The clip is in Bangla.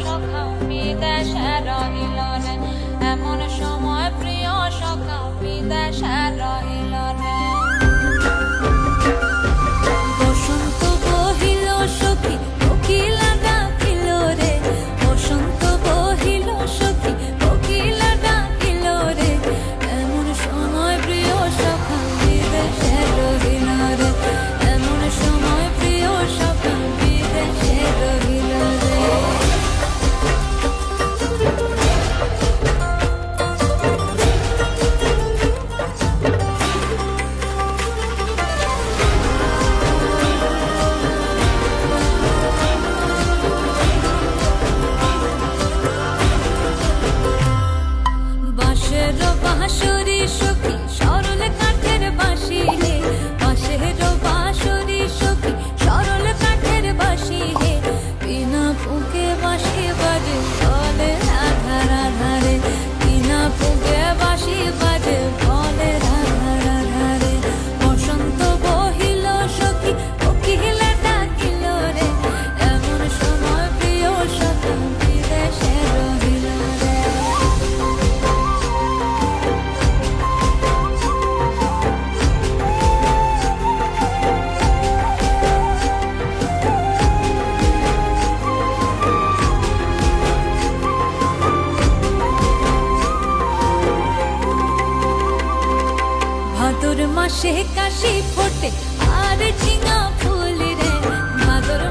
সখা বিদেশে রহিল রে, এমন সময় প্রিয় সখা বিদেশে রহিল রে। বসন্ত বহিল সখী কোকিলা ডাকিল রে, বসন্ত বহিল সখী কোকিলা ডাকিল রে, এমন সময় প্রিয় সখা বিদেশে রহিল রে, এমন সময় প্রিয় সখা বিদেশে রহিল রে। বাঁশের বাঁশরি সখী সরল কাঠের বাঁশি হে, বাঁশের বাঁশরি সখী সরল কাঠের বাঁশি হে, বিনা ফুঁকে বাঁশি বাজে বলে রাধা রাধা রে, বিনা ফুঁকে বাঁশি বাজে বলে রাধা রাধা রে। বসন্ত বহিল সখী কোকিলা ডাকিল রে, এমন সময় প্রিয় সখা বিদেশে রহিল রে। ভাদর মাসে কাশি ফোটে আর ঝিঙা ফুল রে, ভাদর